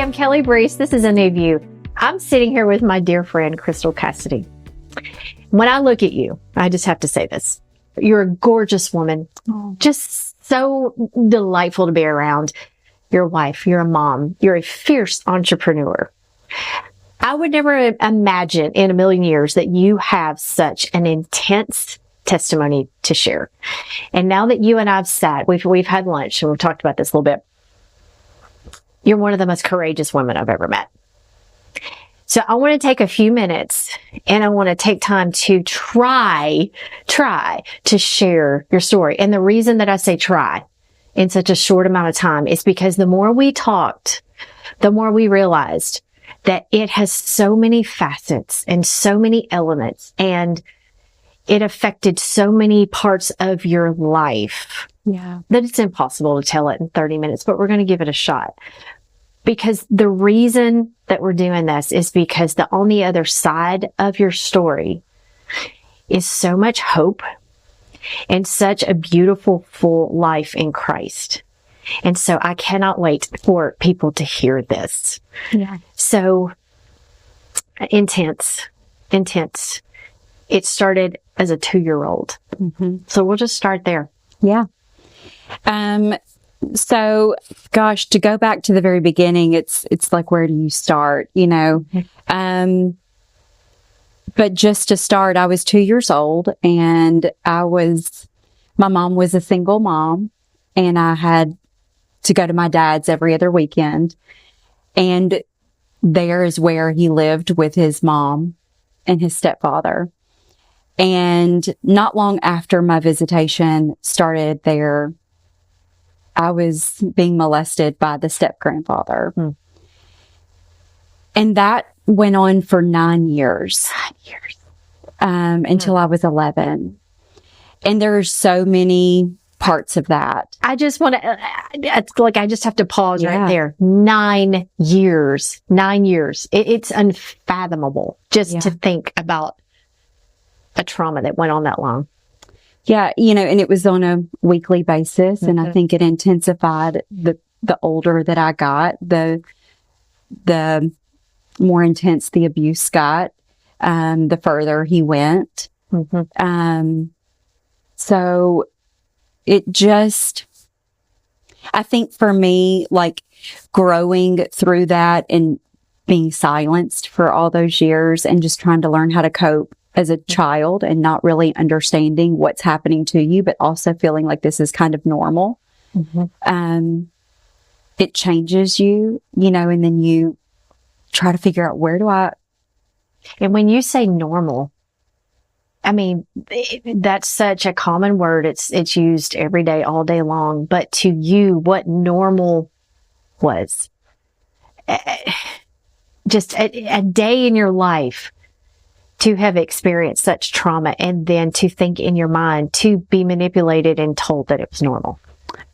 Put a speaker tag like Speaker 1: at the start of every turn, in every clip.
Speaker 1: I'm Kelly Brees. This is A New View. I'm sitting here with my dear friend, Chrystal Cassetty. When I look at you, I just have to say this. You're a gorgeous woman, just so delightful to be around. You're a wife, you're a mom, you're a fierce entrepreneur. I would never imagine in a million years that you have such an intense testimony to share. And now that you and I've sat, we've had lunch and we've talked about this a little bit. You're one of the most courageous women I've ever met. So I want to take a few minutes and I want to take time to try to share your story. And the reason that I say try in such a short amount of time is because the more we talked, the more we realized that it has so many facets and so many elements, and it affected so many parts of your life that it's impossible to tell it in 30 minutes, but we're going to give it a shot. Because the reason that we're doing this is because on the other side of your story is so much hope and such a beautiful, full life in Christ. And so I cannot wait for people to hear this. Yeah. So intense. It started as a 2-year-old. Mm-hmm. So we'll just start there.
Speaker 2: Yeah. So, gosh, to go back to the very beginning, it's like, where do you start, you know? Mm-hmm. But just to start, I was 2 years old and my mom was a single mom, and I had to go to my dad's every other weekend. And there is where he lived with his mom and his stepfather. And not long after my visitation started there, I was being molested by the step-grandfather. Mm. And that went on for 9 years. Until I was 11. And there's so many parts of that.
Speaker 1: I just want to, it's like, I just have to pause right there. 9 years. 9 years. It's unfathomable just to think about a trauma that went on that long.
Speaker 2: Yeah, you know, and it was on a weekly basis, and I think it intensified the older that I got, the more intense the abuse got, the further he went. Mm-hmm. So it just, I think for me, like growing through that and being silenced for all those years and just trying to learn how to cope as a child and not really understanding what's happening to you, but also feeling like this is kind of normal. Mm-hmm. It changes you, you know, and then you try to figure out
Speaker 1: and when you say normal, I mean, that's such a common word. It's used every day, all day long, but to you, what normal was just a day in your life to have experienced such trauma, and then to think in your mind, to be manipulated and told that it was normal.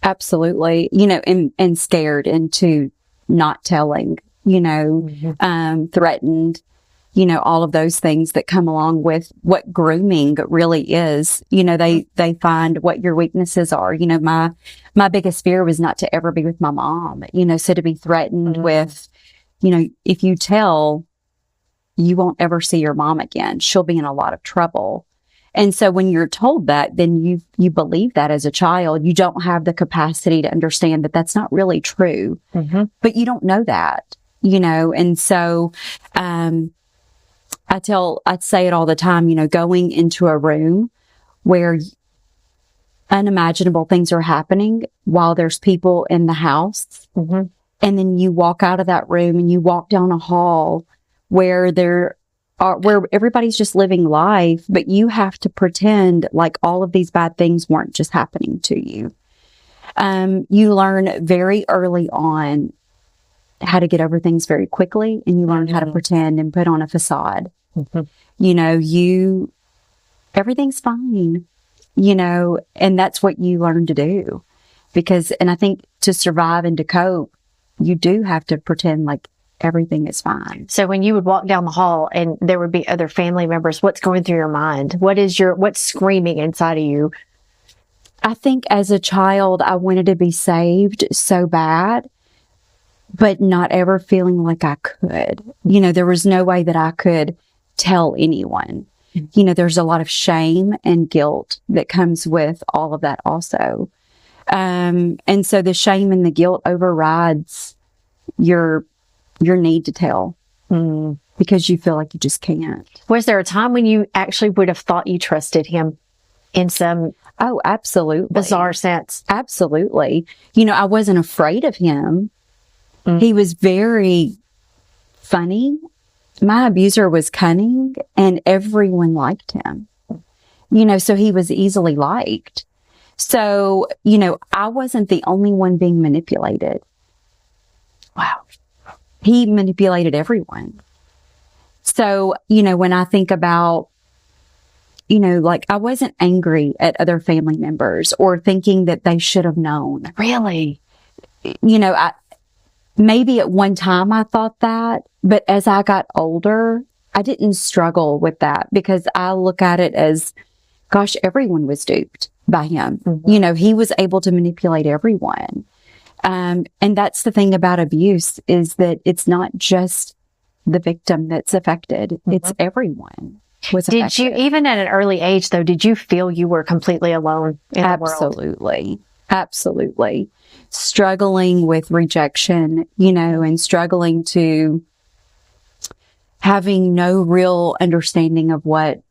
Speaker 2: Absolutely. You know, and scared into not telling, you know, threatened, you know, all of those things that come along with what grooming really is. You know, they find what your weaknesses are. You know, my biggest fear was not to ever be with my mom, you know, so to be threatened with, you know, if you tell, you won't ever see your mom again. She'll be in a lot of trouble. And so when you're told that, then you believe that as a child. You don't have the capacity to understand that that's not really true. Mm-hmm. But you don't know that, you know. And so I'd say it all the time, you know, going into a room where unimaginable things are happening while there's people in the house. Mm-hmm. And then you walk out of that room and you walk down a hall where where everybody's just living life, but you have to pretend like all of these bad things weren't just happening to you. You learn very early on how to get over things very quickly, and you learn how to pretend and put on a facade. Mm-hmm. You know, everything's fine, you know, and that's what you learn to do and I think to survive and to cope, you do have to pretend like everything is fine.
Speaker 1: So when you would walk down the hall and there would be other family members, what's going through your mind? What's screaming inside of you?
Speaker 2: I think as a child, I wanted to be saved so bad, but not ever feeling like I could. You know, there was no way that I could tell anyone. You know, there's a lot of shame and guilt that comes with all of that also. And so the shame and the guilt overrides your need to tell because you feel like you just can't.
Speaker 1: Was there a time when you actually would have thought you trusted him in some
Speaker 2: absolutely
Speaker 1: bizarre sense?
Speaker 2: Absolutely. You know, I wasn't afraid of him. He was very funny. My abuser was cunning and everyone liked him. You know, so he was easily liked. So, you know, I wasn't the only one being manipulated.
Speaker 1: Wow.
Speaker 2: He manipulated everyone. So, you know, when I think about, you know, like I wasn't angry at other family members or thinking that they should have known.
Speaker 1: Really?
Speaker 2: You know, maybe at one time I thought that, but as I got older, I didn't struggle with that because I look at it as, gosh, everyone was duped by him. You know, he was able to manipulate everyone. And that's the thing about abuse is that it's not just the victim that's affected. It's everyone was affected.
Speaker 1: Did you, even at an early age though, did you feel you were completely alone in the world?
Speaker 2: Absolutely. Absolutely. Struggling with rejection, you know, and struggling to having no real understanding of what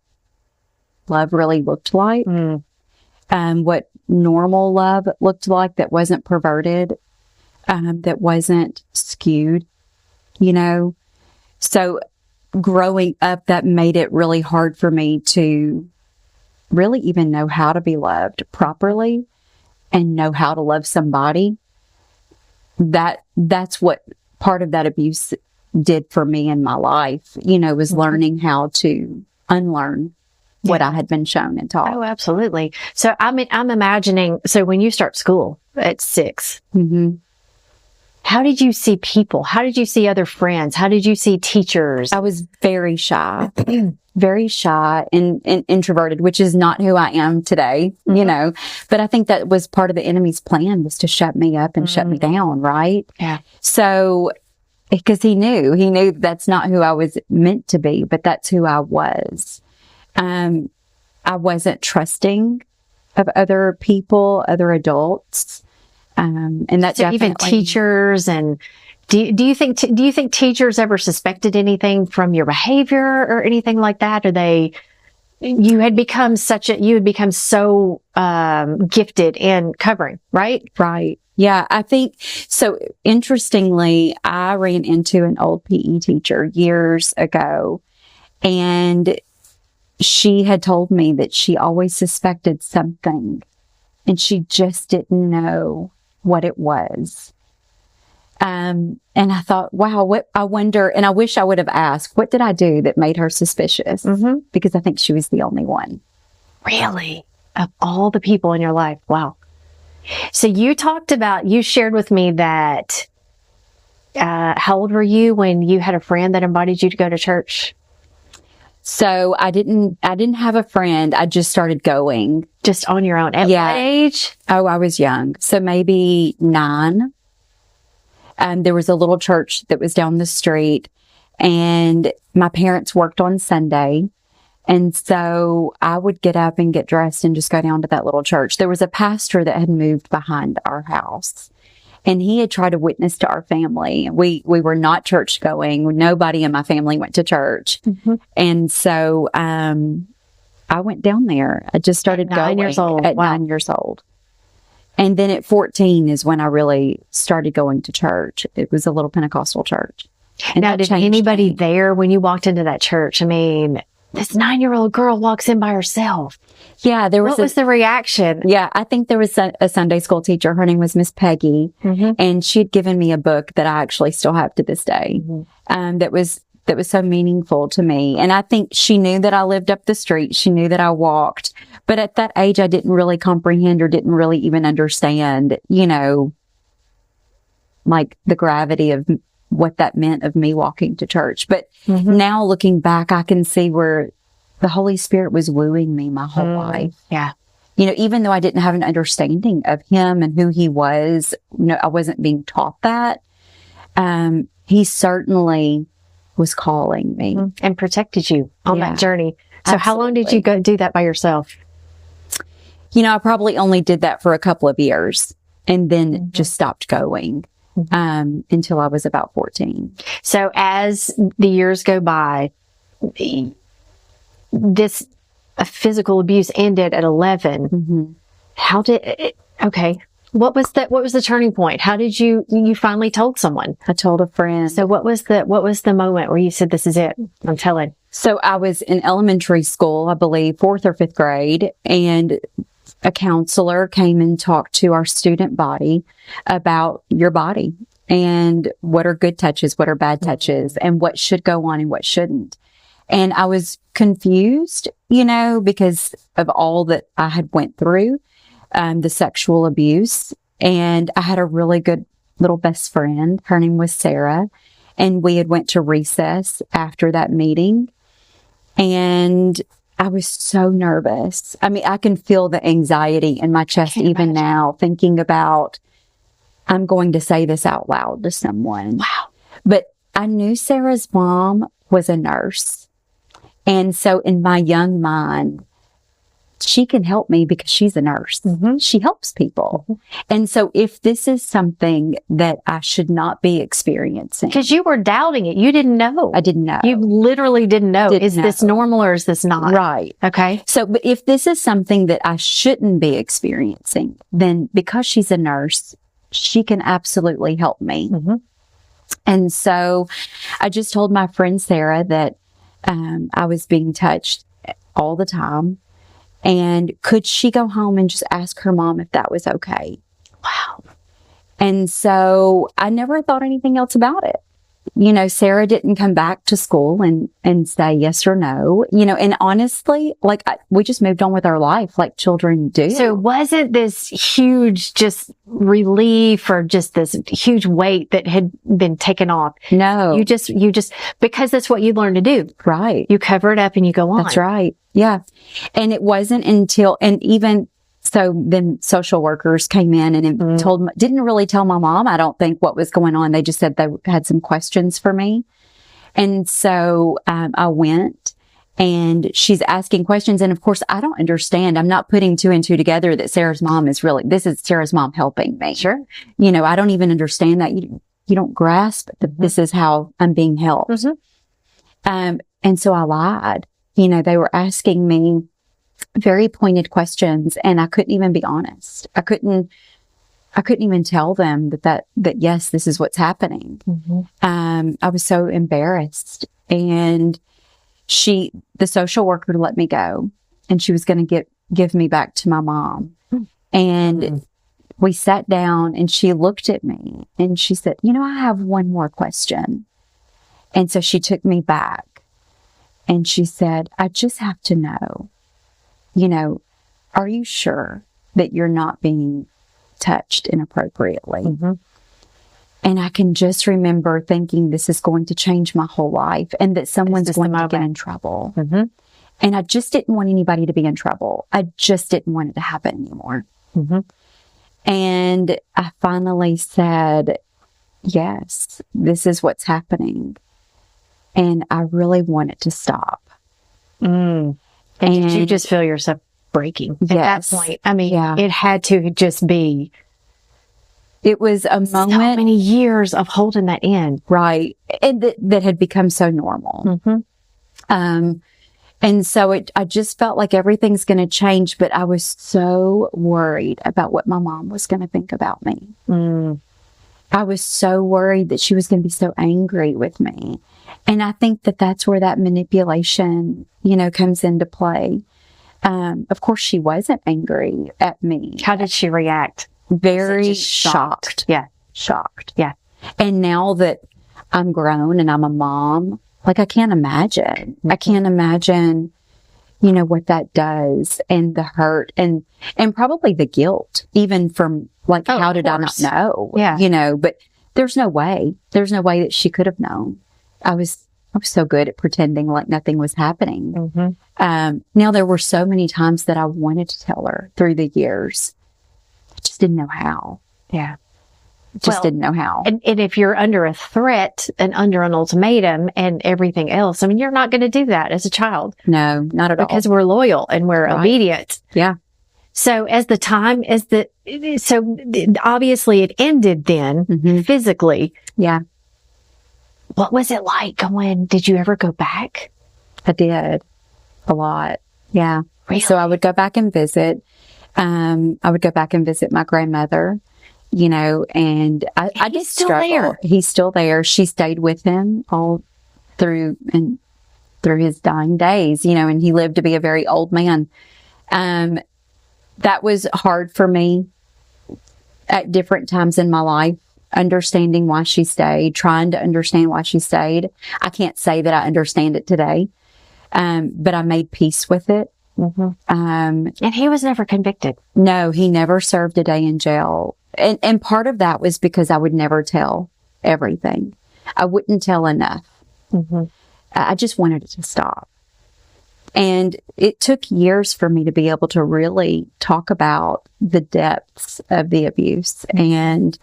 Speaker 2: love really looked like. What normal love looked like that wasn't perverted, that wasn't skewed, you know. So growing up, that made it really hard for me to really even know how to be loved properly and know how to love somebody. That's what part of that abuse did for me in my life, you know, was learning how to unlearn what I had been shown and taught.
Speaker 1: Oh, absolutely. So I'm imagining, so when you start school at 6, how did you see people? How did you see other friends? How did you see teachers?
Speaker 2: I was very shy, very shy and introverted, which is not who I am today, you know, but I think that was part of the enemy's plan, was to shut me up and shut me down. Right.
Speaker 1: Yeah.
Speaker 2: So, because he knew that's not who I was meant to be, but that's who I was. I wasn't trusting of other people, other adults. And that
Speaker 1: so even teachers. And do you think teachers ever suspected anything from your behavior or anything like that? Or you had become so gifted in covering, right?
Speaker 2: Right. Yeah, I think so. Interestingly, I ran into an old PE teacher years ago, and she had told me that she always suspected something and she just didn't know what it was. And I thought, wow, I wonder, and I wish I would have asked, what did I do that made her suspicious? Because I think she was the only one.
Speaker 1: Really? Of all the people in your life? Wow. So you shared with me that, how old were you when you had a friend that invited you to go to church?
Speaker 2: So I didn't have a friend. I just started going.
Speaker 1: Just on your own. At what age?
Speaker 2: Oh, I was young. So maybe 9. There was a little church that was down the street, and my parents worked on Sunday. And so I would get up and get dressed and just go down to that little church. There was a pastor that had moved behind our house, and he had tried to witness to our family. We were not church going. Nobody in my family went to church. And so, I went down there. I just started going
Speaker 1: 9 years old.
Speaker 2: At 9 years old. And then at 14 is when I really started going to church. It was a little Pentecostal church. And
Speaker 1: now, did anybody there when you walked into that church? I mean, this 9-year-old girl walks in by herself.
Speaker 2: Yeah,
Speaker 1: what was the reaction?
Speaker 2: Yeah, I think there was a Sunday school teacher. Her name was Miss Peggy, and she had given me a book that I actually still have to this day. That was so meaningful to me. And I think she knew that I lived up the street. She knew that I walked, but at that age, I didn't really comprehend or didn't really even understand, you know, like the gravity of what that meant of me walking to church. But now looking back, I can see where the Holy Spirit was wooing me my whole life.
Speaker 1: Yeah.
Speaker 2: You know, even though I didn't have an understanding of him and who he was, you know, I wasn't being taught that. he certainly was calling me
Speaker 1: and protected you on that journey. So
Speaker 2: Absolutely.
Speaker 1: How long did you go do that by yourself?
Speaker 2: I probably only did that for a couple of years and then just stopped going until I was about 14.
Speaker 1: So as the years go by, this physical abuse ended at 11. How did it, what was the turning point? How did you finally told someone?
Speaker 2: I told a friend.
Speaker 1: So what was the moment where you said, this is it, I'm telling?
Speaker 2: So I was in elementary school, I believe 4th or 5th grade, and a counselor came and talked to our student body about your body and what are good touches, what are bad touches, and what should go on and what shouldn't. And I was confused, because of all that I had went through, the sexual abuse. And I had a really good little best friend. Her name was Sarah. And we had went to recess after that meeting. And I was so nervous. I mean, I can feel the anxiety in my chest even now, thinking about, I'm going to say this out loud to someone.
Speaker 1: Wow.
Speaker 2: But I knew Sarah's mom was a nurse. And so in my young mind, she can help me because she's a nurse. She helps people. And so if this is something that I should not be experiencing.
Speaker 1: Because you were doubting it. You didn't know.
Speaker 2: I didn't know.
Speaker 1: You literally didn't know. Is this normal or is this not?
Speaker 2: Right.
Speaker 1: Okay.
Speaker 2: So, but if this is something that I shouldn't be experiencing, then because she's a nurse, she can absolutely help me. And so I just told my friend Sarah that I was being touched all the time. And could she go home and just ask her mom if that was okay?
Speaker 1: Wow.
Speaker 2: And so I never thought anything else about it. Sarah didn't come back to school and say yes or no, and honestly, we just moved on with our life like children do.
Speaker 1: So wasn't this huge just relief or just this huge weight that had been taken off?
Speaker 2: No.
Speaker 1: You just, because that's what you learned to do.
Speaker 2: Right.
Speaker 1: You cover it up and you go on.
Speaker 2: That's right. Yeah. And it wasn't until, and even so then social workers came in and didn't really tell my mom, I don't think, what was going on. They just said they had some questions for me. And so I went and she's asking questions. And of course, I don't understand. I'm not putting 2 and 2 together that Sarah's mom this is Sarah's mom helping me.
Speaker 1: Sure.
Speaker 2: I don't even understand that. You don't grasp that this is how I'm being helped. And so I lied. They were asking me very pointed questions and I couldn't even be honest. I couldn't even tell them that yes, this is what's happening. I was so embarrassed, and the social worker let me go, and she was going to give me back to my mom. And we sat down and she looked at me and she said, I have one more question. And so she took me back and she said, I just have to know, are you sure that you're not being touched inappropriately? And I can just remember thinking, this is going to change my whole life and that someone's going to get in trouble. And I just didn't want anybody to be in trouble. I just didn't want it to happen anymore. And I finally said, yes, this is what's happening. And I really want it to stop.
Speaker 1: And did you just feel yourself breaking at that point? I mean, it had to just be.
Speaker 2: It was a moment.
Speaker 1: So many years of holding that in.
Speaker 2: Right. And that had become so normal. And so I just felt like everything's going to change, but I was so worried about what my mom was going to think about me. I was so worried that she was going to be so angry with me. And I think that's where that manipulation, comes into play. Of course, she wasn't angry at me.
Speaker 1: How did she react?
Speaker 2: Very shocked.
Speaker 1: Yeah.
Speaker 2: Shocked.
Speaker 1: Yeah.
Speaker 2: And now that I'm grown and I'm a mom, I can't imagine. I can't imagine, what that does, and the hurt and probably the guilt, even from how did I not know?
Speaker 1: Yeah.
Speaker 2: But there's no way that she could have known. I was so good at pretending like nothing was happening. Now there were so many times that I wanted to tell her through the years. I just didn't know how.
Speaker 1: Yeah.
Speaker 2: Just didn't know how.
Speaker 1: And if you're under a threat and under an ultimatum and everything else, I mean, you're not going to do that as a child.
Speaker 2: No, not at all.
Speaker 1: Because we're loyal and we're obedient.
Speaker 2: Yeah.
Speaker 1: So so obviously it ended then physically.
Speaker 2: Yeah.
Speaker 1: What was it like going? Did you ever go back?
Speaker 2: I did a lot. Yeah.
Speaker 1: Really?
Speaker 2: So I would go back and visit. I would go back and visit my grandmother, you know, and I just struggled.
Speaker 1: There.
Speaker 2: He's still there. She stayed with him all through his dying days, you know, and he lived to be a very old man. That was hard for me at different times in my life, understanding why she stayed, trying to understand why she stayed. I can't say that I understand it today, but I made peace with it.
Speaker 1: And he was never convicted.
Speaker 2: No, he never served a day in jail. And part of that was because I would never tell everything. I wouldn't tell enough. I just wanted it to stop. And it took years for me to be able to really talk about the depths of the abuse and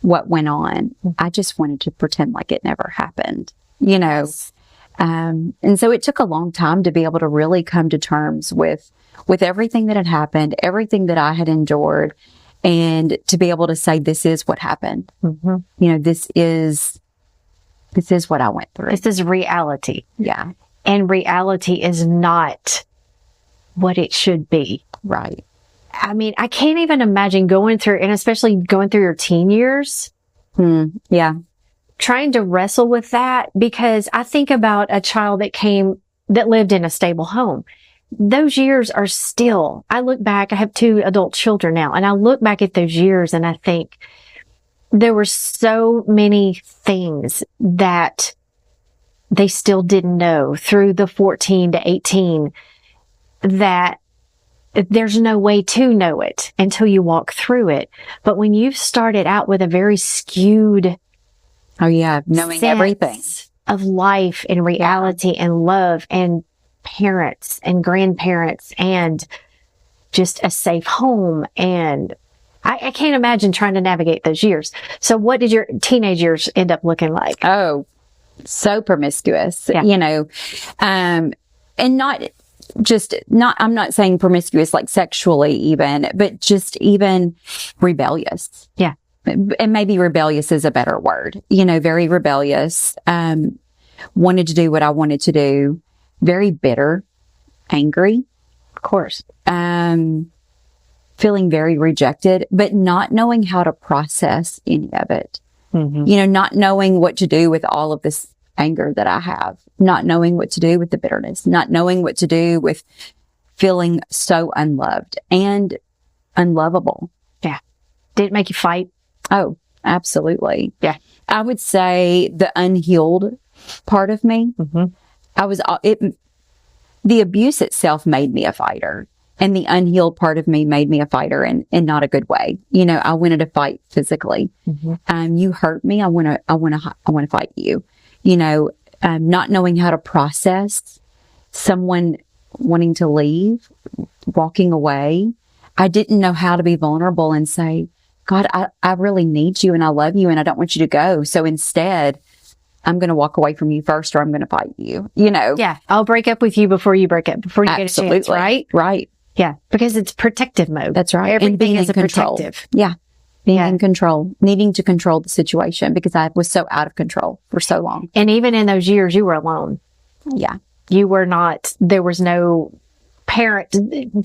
Speaker 2: what went on. I just wanted to pretend like it never happened, you know.
Speaker 1: Yes.
Speaker 2: And so it took a long time to be able to really come to terms with everything that had happened, everything that I had endured, and to be able to say, this is what happened. You know, this is what I went through.
Speaker 1: This is reality.
Speaker 2: Yeah.
Speaker 1: And reality is not what it should be.
Speaker 2: Right.
Speaker 1: I mean, I can't even imagine going through, and especially going through your teen years.
Speaker 2: Yeah.
Speaker 1: Trying to wrestle with that, because I think about a child that lived in a stable home. Those years are still, I look back, I have 2 adult children now, and I look back at those years and I think there were so many things that they still didn't know through the 14 to 18 that there's no way to know it until you walk through it. But when you've started out with a very skewed
Speaker 2: knowing everything
Speaker 1: of life and reality and love and parents and grandparents and just a safe home. And I can't imagine trying to navigate those years. So what did your teenage years end up looking like?
Speaker 2: Oh, so promiscuous, you know, and I'm not saying promiscuous like sexually even, but just even rebellious.
Speaker 1: Yeah.
Speaker 2: And maybe rebellious is a better word, you know, very rebellious, wanted to do what I wanted to do, very bitter, angry,
Speaker 1: Of course.
Speaker 2: feeling very rejected, but not knowing how to process any of it. You know, not knowing what to do with all of this anger that I have, not knowing what to do with the bitterness, not knowing what to do with feeling so unloved and unlovable.
Speaker 1: Yeah. Did it make you fight?
Speaker 2: Oh, absolutely.
Speaker 1: Yeah.
Speaker 2: I would say the unhealed part of me, the abuse itself made me a fighter, and the unhealed part of me made me a fighter in not a good way. You know, I wanted to fight physically. You hurt me. I want to fight you, you know, not knowing how to process someone wanting to leave, walking away. I didn't know how to be vulnerable and say, God, I really need you and I love you and I don't want you to go. So instead, I'm going to walk away from you first, or I'm going to fight you, you know?
Speaker 1: Yeah. I'll break up with you before you break up, before you get a chance, right?
Speaker 2: Right.
Speaker 1: Yeah. Because it's protective mode.
Speaker 2: That's right.
Speaker 1: Everything
Speaker 2: and being
Speaker 1: is
Speaker 2: in control.
Speaker 1: protective.
Speaker 2: Yeah. Being in control, needing to control the situation because I was so out of control for so long.
Speaker 1: And even in those years, you were alone.
Speaker 2: Yeah.
Speaker 1: You were not, there was no parent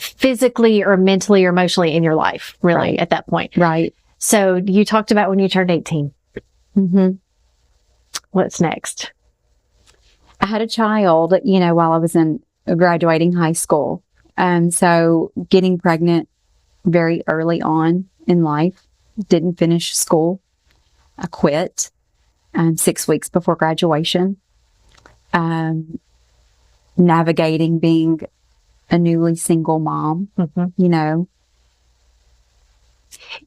Speaker 1: physically or mentally or emotionally in your life, really, at that point.
Speaker 2: Right.
Speaker 1: So you talked about when you turned 18. What's next?
Speaker 2: I had a child, you know, while I was graduating high school. So getting pregnant very early on in life, didn't finish school. I quit 6 weeks before graduation. Navigating being a newly single mom, you know.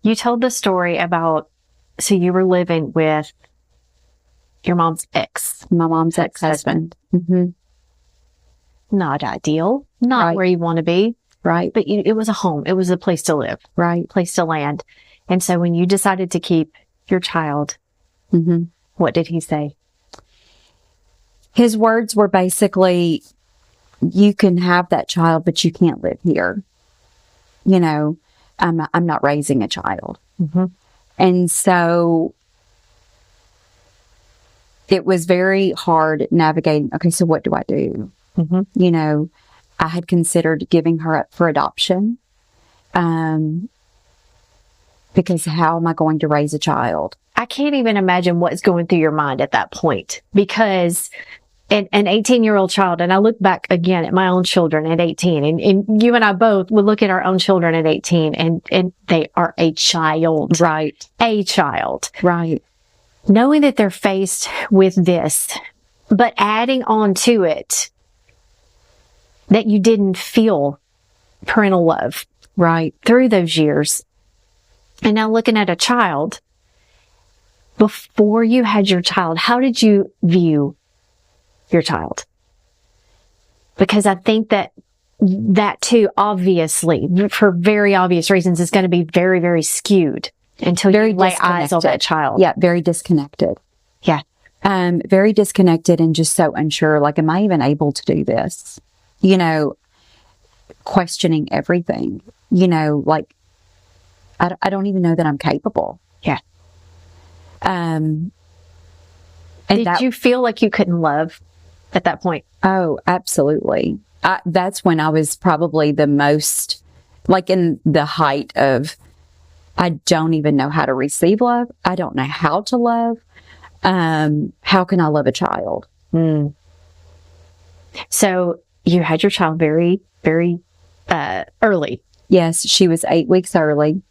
Speaker 1: You told the story about, so you were living with your mom's ex.
Speaker 2: My mom's ex-husband.
Speaker 1: Not ideal. Not where you want to be.
Speaker 2: Right.
Speaker 1: But it was a home. It was a place to live.
Speaker 2: Right.
Speaker 1: Place to land. And so when you decided to keep your child,
Speaker 2: Mm-hmm.
Speaker 1: what did he say?
Speaker 2: His words were basically, you can have that child, but you can't live here. You know, I'm not raising a child.
Speaker 1: Mm-hmm.
Speaker 2: And so it was very hard navigating. Okay, so what do I do?
Speaker 1: Mm-hmm.
Speaker 2: You know, I had considered giving her up for adoption. Because how am I going to raise a child?
Speaker 1: I can't even imagine what's going through your mind at that point, because an 18-year-old child, and I look back again at my own children at 18, and you and I both would look at our own children at 18, and they are a child.
Speaker 2: Right.
Speaker 1: A child.
Speaker 2: Right.
Speaker 1: Knowing that they're faced with this, but adding on to it that you didn't feel parental love
Speaker 2: Right.
Speaker 1: through those years. And now looking at a child, before you had your child, how did you view your child? Because I think that too, obviously, for very obvious reasons, is going to be very, very skewed until you lay eyes on that child.
Speaker 2: Yeah, very disconnected.
Speaker 1: Yeah.
Speaker 2: Very disconnected and just so unsure. Like, am I even able to do this? You know, questioning everything. You know, like, I don't even know that I'm capable.
Speaker 1: Yeah.
Speaker 2: And
Speaker 1: Did you feel like you couldn't love at that point?
Speaker 2: Oh, absolutely. That's when I was probably the most, like, in the height of, I don't even know how to receive love. I don't know how to love. How can I love a child?
Speaker 1: Mm. So you had your child very, very early.
Speaker 2: Yes, she was 8 weeks early.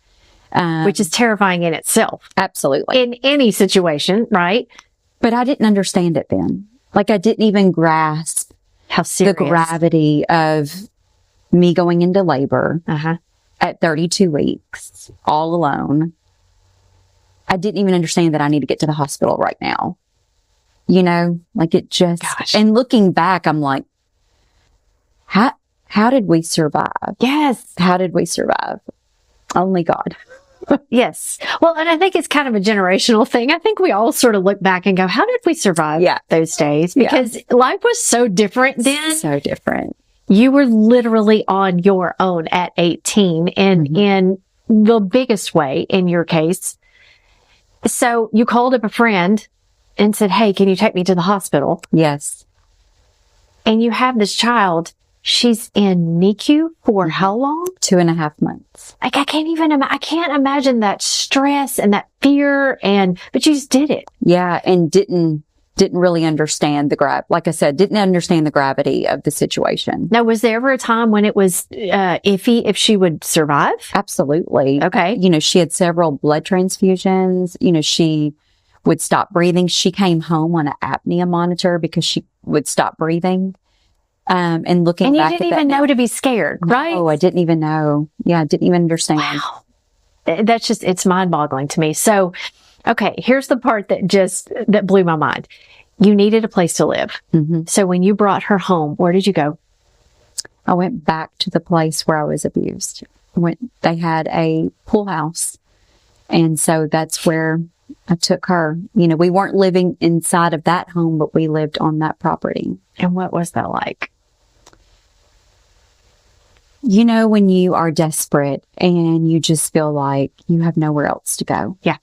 Speaker 1: Which is terrifying in itself.
Speaker 2: Absolutely.
Speaker 1: In any situation, right?
Speaker 2: But I didn't understand it then. Like, I didn't even grasp
Speaker 1: how serious
Speaker 2: the gravity of me going into labor at 32 weeks, all alone. I didn't even understand that I need to get to the hospital right now. You know, like, it just, and looking back, I'm like, how did we survive?
Speaker 1: Yes.
Speaker 2: How did we survive? Only God.
Speaker 1: Yes. Well, and I think it's kind of a generational thing. I think we all sort of look back and go, how did we survive those days? Because life was so different then.
Speaker 2: So different.
Speaker 1: You were literally on your own at 18 and in the biggest way in your case. So you called up a friend and said, hey, can you take me to the hospital?
Speaker 2: Yes.
Speaker 1: And you have this child. She's in NICU for how long?
Speaker 2: 2.5 months.
Speaker 1: Like, I can't imagine that stress and that fear, but you just did it.
Speaker 2: Yeah. And didn't really understand like I said, didn't understand the gravity of the situation.
Speaker 1: Now, was there ever a time when it was iffy if she would survive?
Speaker 2: Absolutely.
Speaker 1: Okay.
Speaker 2: You know, she had several blood transfusions. You know, she would stop breathing. She came home on an apnea monitor because she would stop breathing. And looking back,
Speaker 1: and you didn't even know to be scared, right?
Speaker 2: Oh, I didn't even know. Yeah, I didn't even understand.
Speaker 1: Wow. That's just, it's mind-boggling to me. So, okay, here's the part that blew my mind. You needed a place to live.
Speaker 2: Mm-hmm.
Speaker 1: So when you brought her home, where did you go?
Speaker 2: I went back to the place where I was abused. They had a pool house. And so that's where I took her. You know, we weren't living inside of that home, but we lived on that property.
Speaker 1: And what was that like?
Speaker 2: You know, when you are desperate and you just feel like you have nowhere else to go.
Speaker 1: Yeah.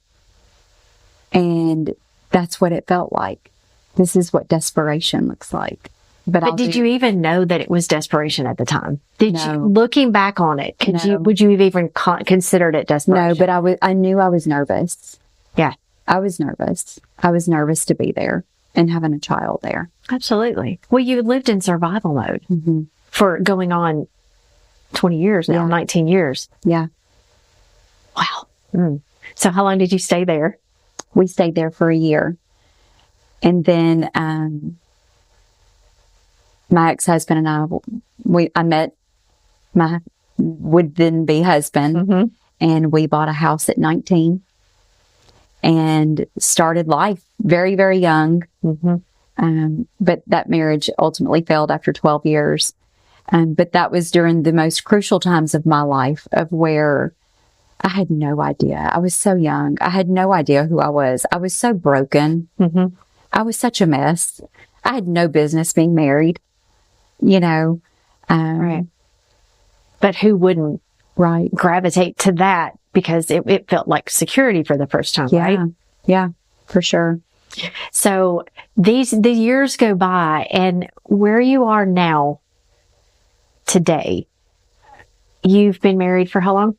Speaker 2: And that's what it felt like. This is what desperation looks like.
Speaker 1: But did you even know that it was desperation at the time? Did
Speaker 2: No.
Speaker 1: you, looking back on it, would you have even considered it desperation?
Speaker 2: No, but I knew I was nervous.
Speaker 1: Yeah.
Speaker 2: I was nervous. I was nervous to be there and having a child there.
Speaker 1: Absolutely. Well, you lived in survival mode for going on 20 years now, 19 years.
Speaker 2: Yeah.
Speaker 1: Wow. Mm. So how long did you stay there?
Speaker 2: We stayed there for a year. And then my ex-husband and I met my would then be husband, and we bought a house at 19 and started life very, very young. But that marriage ultimately failed after 12 years. But that was during the most crucial times of my life, of where I had no idea. I was so young. I had no idea who I was. I was so broken.
Speaker 1: Mm-hmm.
Speaker 2: I was such a mess. I had no business being married,
Speaker 1: Right. But who wouldn't
Speaker 2: Right.
Speaker 1: gravitate to that because it felt like security for the first time,
Speaker 2: Yeah.
Speaker 1: right?
Speaker 2: Yeah, for sure.
Speaker 1: So the years go by, and where you are now today, you've been married for how long?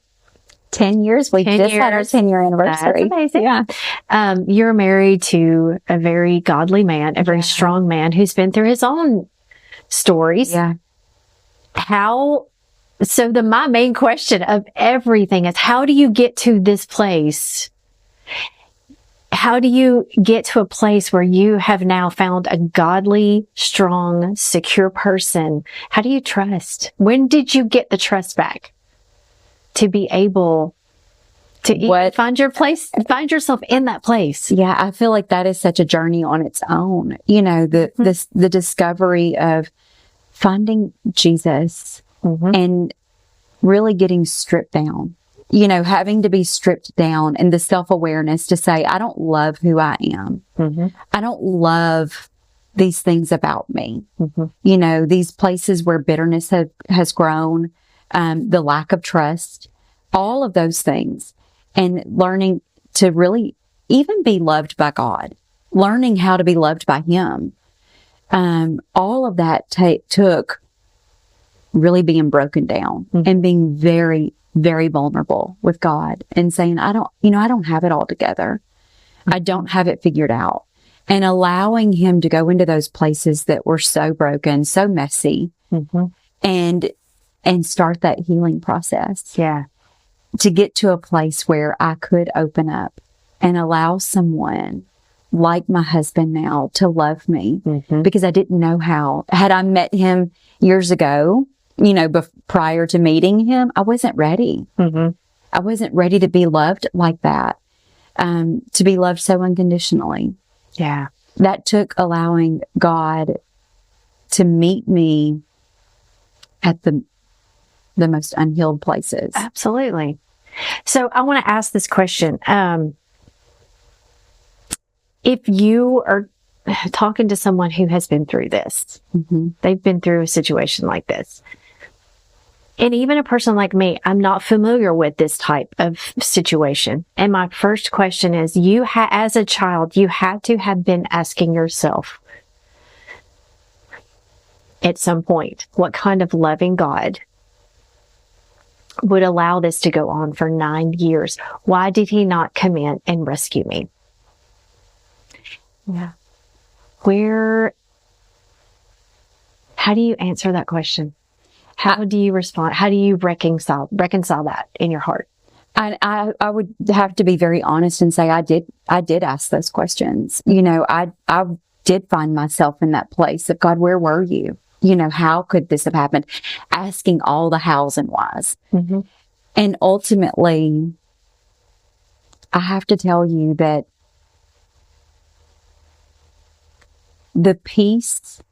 Speaker 2: 10 years. We
Speaker 1: 10
Speaker 2: just had our
Speaker 1: years.
Speaker 2: 10-year anniversary.
Speaker 1: That's amazing.
Speaker 2: Yeah.
Speaker 1: You're married to a very godly man, a very strong man who's been through his own stories.
Speaker 2: Yeah.
Speaker 1: My main question of everything is, how do you get to this place? How do you get to a place where you have now found a godly, strong, secure person? How do you trust? When did you get the trust back to be able to find your place, find yourself in that place?
Speaker 2: Yeah. I feel like that is such a journey on its own. The discovery of finding Jesus and really getting stripped down, having to be stripped down, and the self-awareness to say, I don't love who I am. I don't love these things about me. These places where bitterness has grown, the lack of trust, all of those things, and learning to really even be loved by God, learning how to be loved by Him. All of that took really being broken down and being very, very vulnerable with God and saying, I don't have it all together. I don't have it figured out. And allowing Him to go into those places that were so broken, so messy, and start that healing process.
Speaker 1: Yeah.
Speaker 2: To get to a place where I could open up and allow someone like my husband now to love me, because I didn't know how. Had I met him years ago, prior to meeting him, I wasn't ready. I wasn't ready to be loved like that, to be loved so unconditionally.
Speaker 1: Yeah.
Speaker 2: That took allowing God to meet me at the most unhealed places.
Speaker 1: Absolutely. So I want to ask this question. If you are talking to someone who has been through this, they've been through a situation like this, and even a person like me, I'm not familiar with this type of situation. And my first question is, as a child, you had to have been asking yourself at some point, what kind of loving God would allow this to go on for 9 years? Why did He not come in and rescue me? Yeah. How do you answer that question? How do you respond? How do you reconcile that in your heart?
Speaker 2: I would have to be very honest and say I did ask those questions. I did find myself in that place of, God, where were you? How could this have happened? Asking all the hows and whys. And ultimately, I have to tell you that the peace,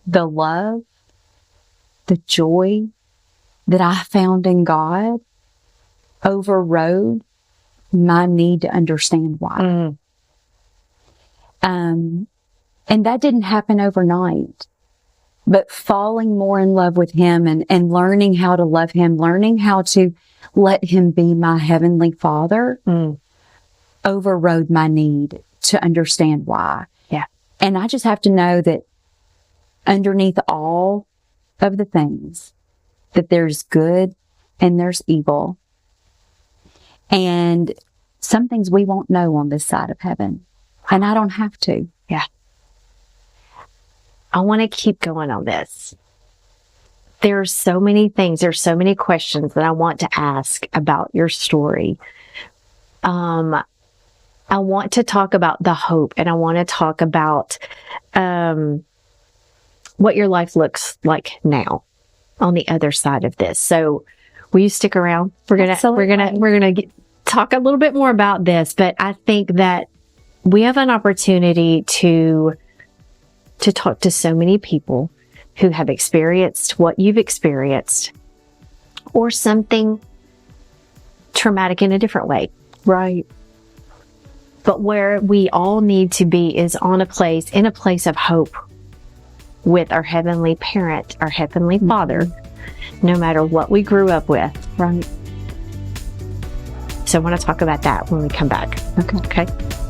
Speaker 2: the love, the joy that I found in God overrode my need to understand why. And that didn't happen overnight. But falling more in love with Him and learning how to love Him, learning how to let Him be my Heavenly Father, overrode my need to understand why.
Speaker 1: Yeah.
Speaker 2: And I just have to know that underneath all of the things, that there's good and there's evil. And some things we won't know on this side of heaven. And I don't have to.
Speaker 1: Yeah. I want to keep going on this. There's so many things, there's so many questions that I want to ask about your story. I want to talk about the hope, and I want to talk about what your life looks like now on the other side of this. So will you stick around? We're gonna talk a little bit more about this, but I think that we have an opportunity to talk to so many people who have experienced what you've experienced, or something traumatic in a different way.
Speaker 2: Right.
Speaker 1: But where we all need to be is in a place of hope with our heavenly parent, our heavenly Father, no matter what we grew up with.
Speaker 2: Right.
Speaker 1: So I want to talk about that when we come back.
Speaker 2: Okay.
Speaker 1: Okay.